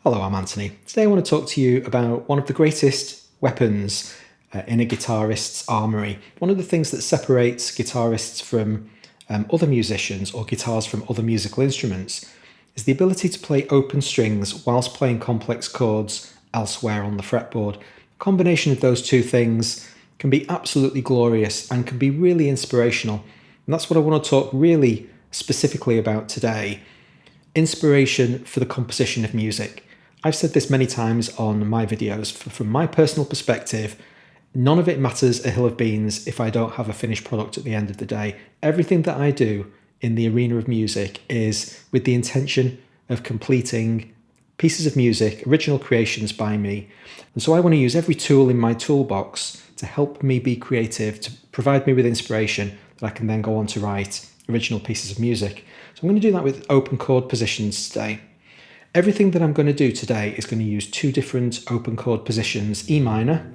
Hello, I'm Anthony. Today I want to talk to you about one of the greatest weapons in a guitarist's armoury. One of the things that separates guitarists from other musicians or guitars from other musical instruments is the ability to play open strings whilst playing complex chords elsewhere on the fretboard. A combination of those two things can be absolutely glorious and can be really inspirational. And that's what I want to talk really specifically about today. Inspiration for the composition of music. I've said this many times on my videos. From my personal perspective, none of it matters a hill of beans if I don't have a finished product at the end of the day. Everything that I do in the arena of music is with the intention of completing pieces of music, original creations by me. And so I want to use every tool in my toolbox to help me be creative, to provide me with inspiration that I can then go on to write original pieces of music. So I'm going to do that with open chord positions today. Everything that I'm going to do today is going to use two different open chord positions, E minor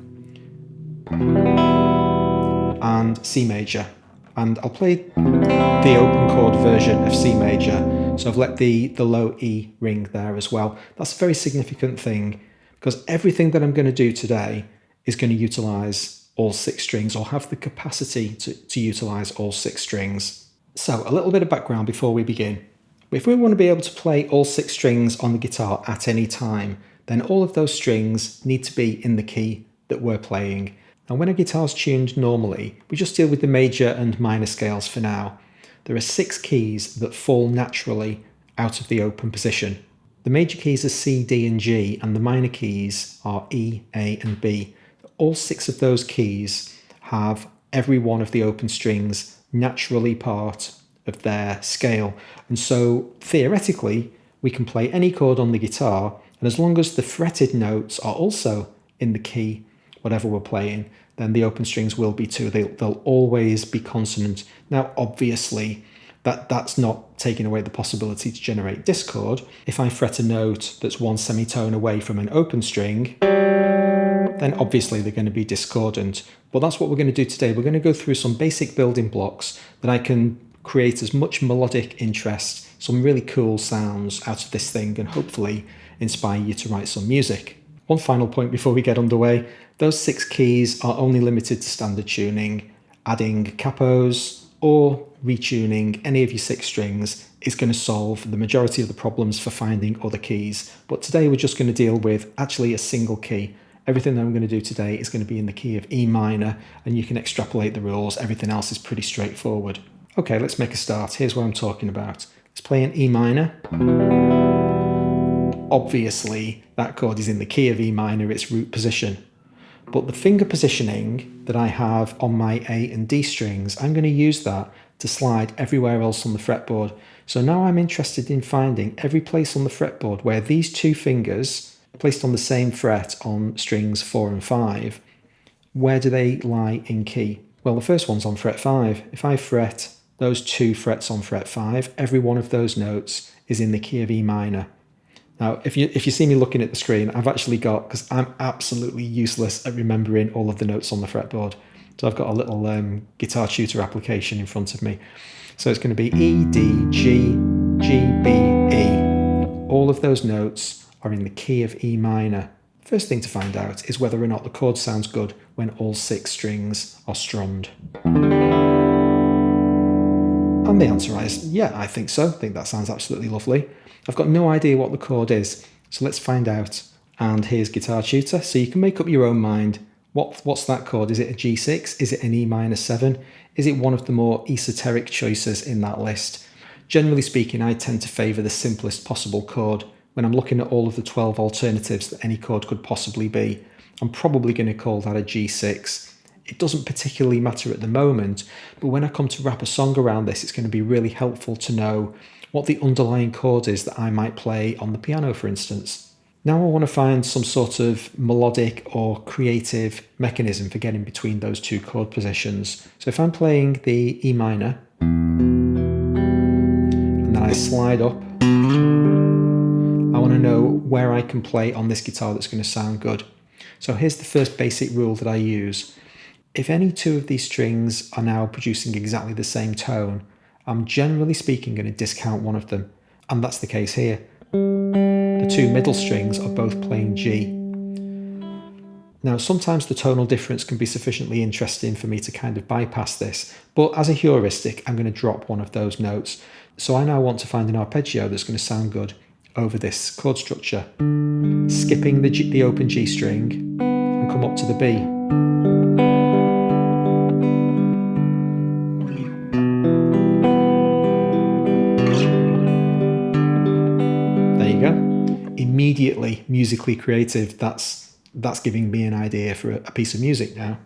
and C major. And I'll play the open chord version of C major. So I've let the low E ring there as well. That's a very significant thing because everything that I'm going to do today is going to utilize all six strings or have the capacity to utilize all six strings. So a little bit of background before we begin. If we want to be able to play all six strings on the guitar at any time, then all of those strings need to be in the key that we're playing. Now, when a guitar's tuned normally, we just deal with the major and minor scales for now. There are six keys that fall naturally out of the open position. The major keys are C, D, and G, and the minor keys are E, A, and B. All six of those keys have every one of the open strings naturally part of their scale, and so theoretically we can play any chord on the guitar, and as long as the fretted notes are also in the key whatever we're playing, then the open strings will be too. They'll always be consonant. Now obviously that's not taking away the possibility to generate discord. If I fret a note that's one semitone away from an open string, then obviously they're going to be discordant. But that's what we're going to do today. We're going to go through some basic building blocks that I can create as much melodic interest, some really cool sounds out of this thing, and hopefully inspire you to write some music. One final point before we get underway, those six keys are only limited to standard tuning. Adding capos or retuning any of your six strings is going to solve the majority of the problems for finding other keys. But today we're just going to deal with actually a single key. Everything that I'm going to do today is going to be in the key of E minor, and you can extrapolate the rules. Everything else is pretty straightforward. Okay, let's make a start. Here's what I'm talking about. Let's play an E minor. Obviously, that chord is in the key of E minor, its root position. But the finger positioning that I have on my A and D strings, I'm going to use that to slide everywhere else on the fretboard. So now I'm interested in finding every place on the fretboard where these two fingers, placed on the same fret on strings 4 and 5, where do they lie in key? Well, the first one's on fret 5. If I fret those two frets on fret 5, every one of those notes is in the key of E minor. Now, if you see me looking at the screen, I've actually got, because I'm absolutely useless at remembering all of the notes on the fretboard, so I've got a little guitar tutor application in front of me. So it's going to be E, D, G, G, B, E. All of those notes are in the key of E minor. First thing to find out is whether or not the chord sounds good when all six strings are strummed. And the answer is, yeah, I think so. I think that sounds absolutely lovely. I've got no idea what the chord is, so let's find out. And here's Guitar Tutor, so you can make up your own mind. What's that chord? Is it a G6? Is it an E minor 7? Is it one of the more esoteric choices in that list? Generally speaking, I tend to favour the simplest possible chord. When I'm looking at all of the 12 alternatives that any chord could possibly be, I'm probably going to call that a G6. It doesn't particularly matter at the moment, but when I come to wrap a song around this, it's going to be really helpful to know what the underlying chord is that I might play on the piano, for instance. Now I want to find some sort of melodic or creative mechanism for getting between those two chord positions. So if I'm playing the E minor, and then I slide up, I want to know where I can play on this guitar that's going to sound good. So here's the first basic rule that I use. If any two of these strings are now producing exactly the same tone, I'm generally speaking going to discount one of them, and that's the case here. the two middle strings are both playing G. Now, sometimes the tonal difference can be sufficiently interesting for me to kind of bypass this, but as a heuristic, I'm going to drop one of those notes. So I now want to find an arpeggio that's going to sound good over this chord structure, skipping the open G string and come up to the B. There you go. Immediately musically creative. That's giving me an idea for a piece of music now.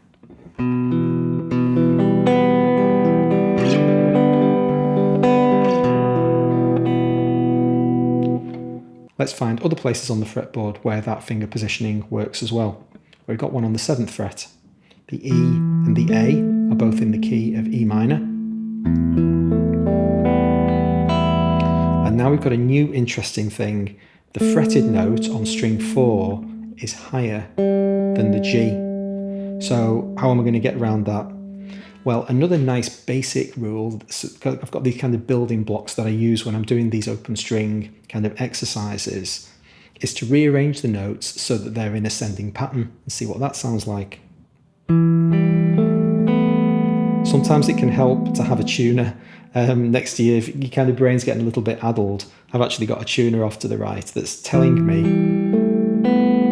Let's find other places on the fretboard where that finger positioning works as well. We've got one on the 7th fret. The E and the A are both in the key of E minor. And now we've got a new interesting thing. The fretted note on string 4 is higher than the G. So how am I going to get around that? Well, another nice basic rule, I've got these kind of building blocks that I use when I'm doing these open string kind of exercises, is to rearrange the notes so that they're in ascending pattern and see what that sounds like. Sometimes it can help to have a tuner next to you if your kind of brain's getting a little bit addled. I've actually got a tuner off to the right that's telling me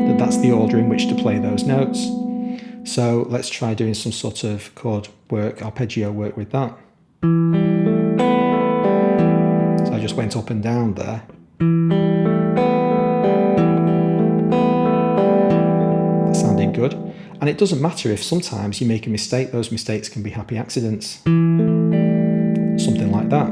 that that's the order in which to play those notes. So let's try doing some sort of chord work, arpeggio work with that. So I just went up and down there. That sounded good. And it doesn't matter if sometimes you make a mistake, those mistakes can be happy accidents. Something like that.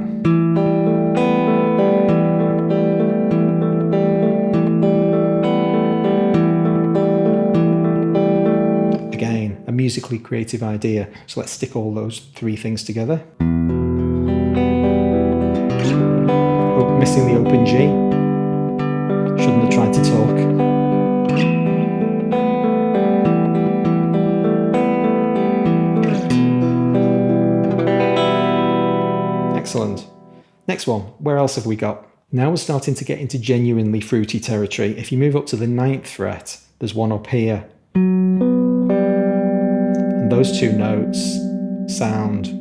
Again, a musically creative idea. So let's stick all those three things together. Oh, missing the open G. Shouldn't have tried to talk. Excellent. Next one, where else have we got? Now we're starting to get into genuinely fruity territory. If you move up to the 9th fret, there's one up here. And those two notes sound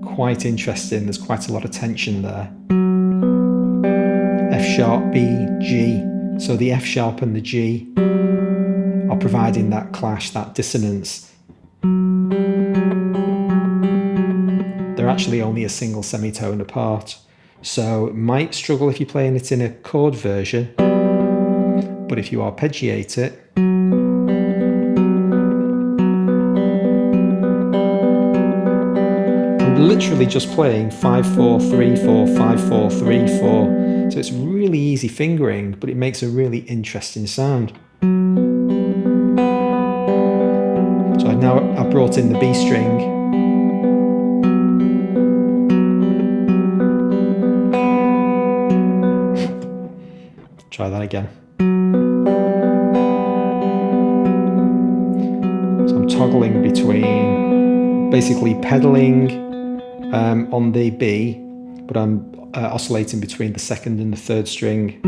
quite interesting. There's quite a lot of tension there. F sharp, B, G. So the F sharp and the G are providing that clash, that dissonance. They're actually only a single semitone apart, so it might struggle if you're playing it in a chord version, but if you arpeggiate it, I'm literally just playing 5-4-3-4, 5-4-3-4, so it's really easy fingering, but it makes a really interesting sound. So I've brought in the B string. Try that again. So I'm toggling between basically pedaling on the B, but I'm oscillating between the 2nd and the 3rd string.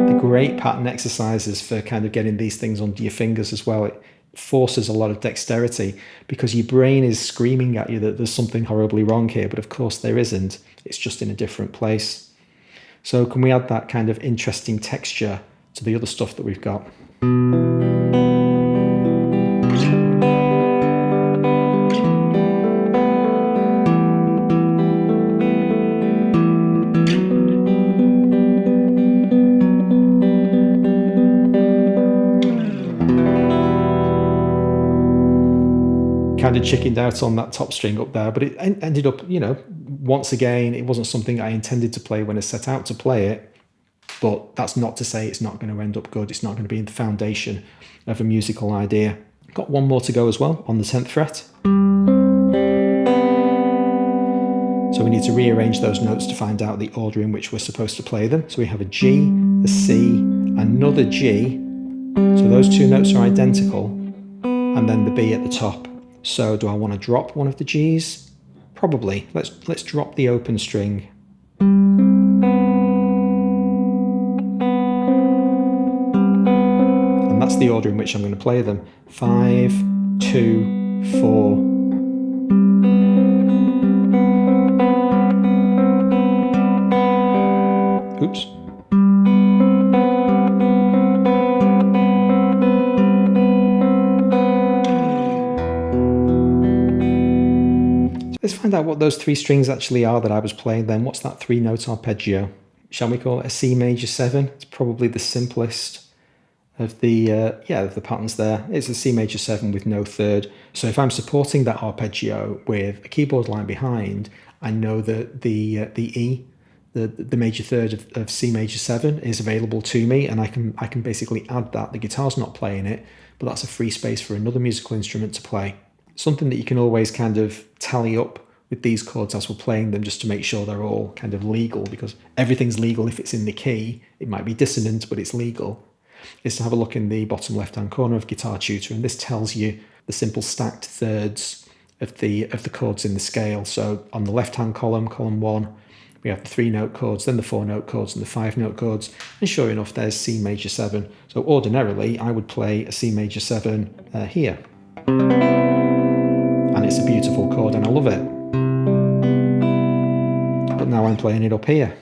They're great pattern exercises for kind of getting these things onto your fingers as well. It forces a lot of dexterity because your brain is screaming at you that there's something horribly wrong here, but of course there isn't. It's just in a different place. So can we add that kind of interesting texture to the other stuff that we've got? Kind of chickened out on that top string up there, but it ended up, once again, it wasn't something I intended to play when I set out to play it, but that's not to say it's not going to end up good. It's not going to be the foundation of a musical idea. Got one more to go as well on the 10th fret. So we need to rearrange those notes to find out the order in which we're supposed to play them. So we have a G, a C, another G. So those two notes are identical, and then the B at the top. So do I want to drop one of the Gs? Probably. Let's drop the open string. And that's the order in which I'm going to play them. 5, 2, 4. Oops. Let's find out what those 3 strings actually are that I was playing then. What's that 3-note arpeggio? Shall we call it a C major 7? It's probably the simplest of the of the patterns there. It's a C major 7 with no third. So if I'm supporting that arpeggio with a keyboard line behind, I know that the E, the major third of C major 7 is available to me, and I can basically add that. The guitar's not playing it, but that's a free space for another musical instrument to play. Something that you can always kind of tally up with these chords as we're playing them, just to make sure they're all kind of legal, because everything's legal if it's in the key. It might be dissonant, but it's legal. Is to have a look in the bottom left-hand corner of Guitar Tutor, and this tells you the simple stacked thirds of the chords in the scale. So on the left-hand column, column 1, we have the 3-note chords, then the 4-note chords, and the 5-note chords, and sure enough, there's C major 7. So ordinarily, I would play a C major 7 here. And it's a beautiful chord, and I love it. But now I'm playing it up here.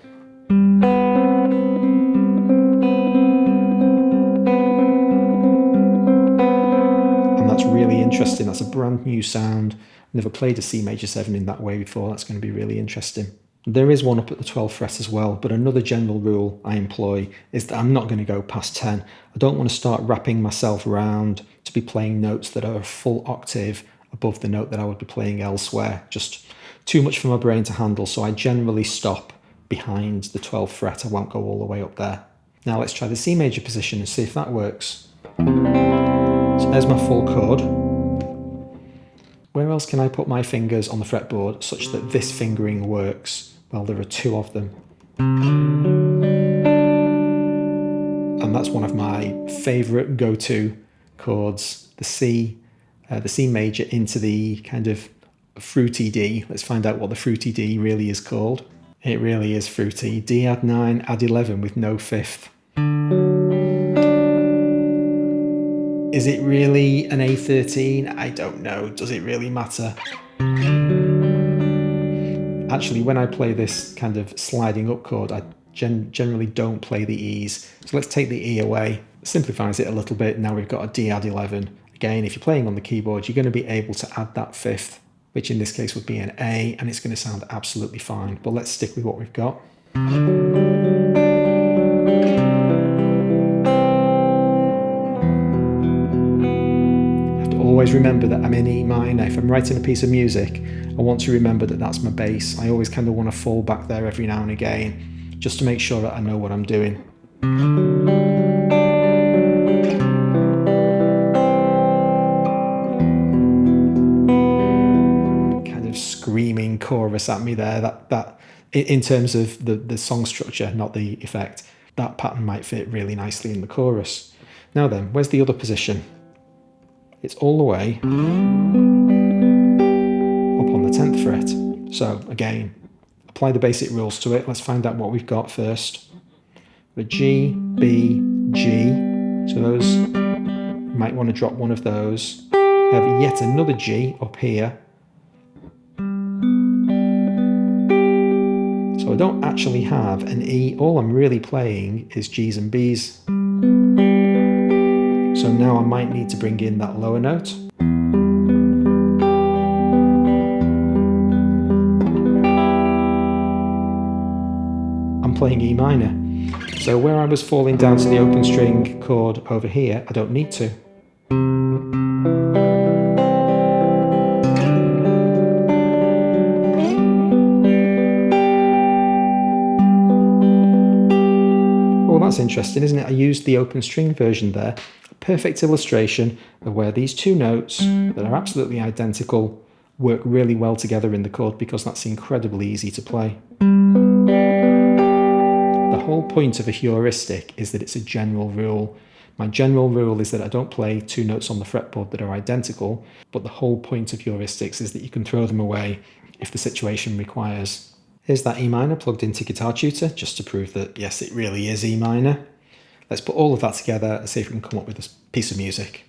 And that's really interesting. That's a brand new sound. I've never played a C major 7 in that way before. That's going to be really interesting. There is one up at the 12th fret as well, but another general rule I employ is that I'm not going to go past 10. I don't want to start wrapping myself around to be playing notes that are a full octave above the note that I would be playing elsewhere. Just too much for my brain to handle, so I generally stop behind the 12th fret. I won't go all the way up there. Now let's try the C major position and see if that works. So there's my full chord. Where else can I put my fingers on the fretboard such that this fingering works? Well, there are 2 of them. And that's one of my favourite go-to chords, the C major into the kind of fruity D. Let's find out what the fruity D really is called. It really is fruity. D add 9, add 11 with no fifth. Is it really an A13? I don't know. Does it really matter? Actually, when I play this kind of sliding up chord, I generally don't play the E's. So let's take the E away. Simplifies it a little bit. Now we've got a D add 11. Again, if you're playing on the keyboard, you're going to be able to add that fifth, which in this case would be an A, and it's going to sound absolutely fine. But let's stick with what we've got. Always remember that I'm in E minor. If I'm writing a piece of music, I want to remember that that's my bass. I always kind of want to fall back there every now and again, just to make sure that I know what I'm doing. Kind of screaming chorus at me there. That in terms of the song structure, not the effect, that pattern might fit really nicely in the chorus. Now then, where's the other position? It's all the way up on the 10th fret. So again, apply the basic rules to it. Let's find out what we've got first. The G, B, G. So those, you might want to drop one of those. I have yet another G up here. So I don't actually have an E. All I'm really playing is G's and B's. So now I might need to bring in that lower note. I'm playing E minor. So where I was falling down to the open string chord over here, I don't need to. Oh, that's interesting, isn't it? I used the open string version there. Perfect illustration of where these 2 notes that are absolutely identical work really well together in the chord, because that's incredibly easy to play. The whole point of a heuristic is that it's a general rule, My general rule is that I don't play two notes on the fretboard that are identical, but the whole point of heuristics is that you can throw them away if the situation requires. Here's that E minor plugged into Guitar Tutor, just to prove that yes, it really is E minor. Let's put all of that together and see if we can come up with a piece of music.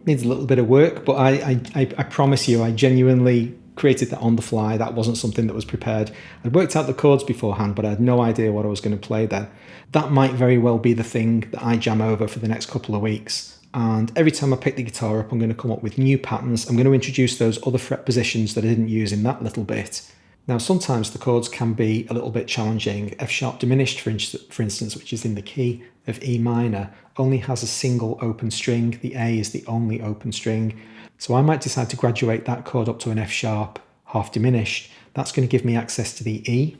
Needs a little bit of work, but I promise you, I genuinely created that on the fly. That wasn't something that was prepared. I'd worked out the chords beforehand, but I had no idea what I was going to play then. That might very well be the thing that I jam over for the next couple of weeks. And every time I pick the guitar up, I'm going to come up with new patterns. I'm going to introduce those other fret positions that I didn't use in that little bit. Now, sometimes the chords can be a little bit challenging. F sharp diminished, for instance, which is in the key of E minor, only has a single open string. The A is the only open string. So I might decide to graduate that chord up to an F sharp half diminished. That's going to give me access to the E.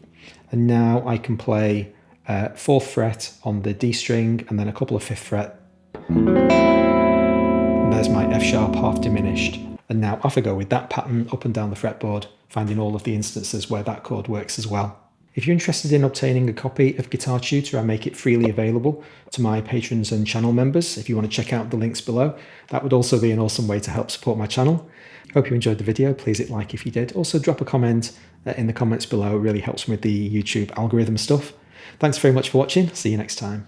And now I can play 4th fret on the D string and then a couple of 5th fret. And there's my F sharp half diminished. And now off I go with that pattern up and down the fretboard, finding all of the instances where that chord works as well. If you're interested in obtaining a copy of Guitar Tutor, I make it freely available to my patrons and channel members. If you want to check out the links below, that would also be an awesome way to help support my channel. Hope you enjoyed the video. Please hit like if you did. Also drop a comment in the comments below. It really helps me with the YouTube algorithm stuff. Thanks very much for watching. See you next time.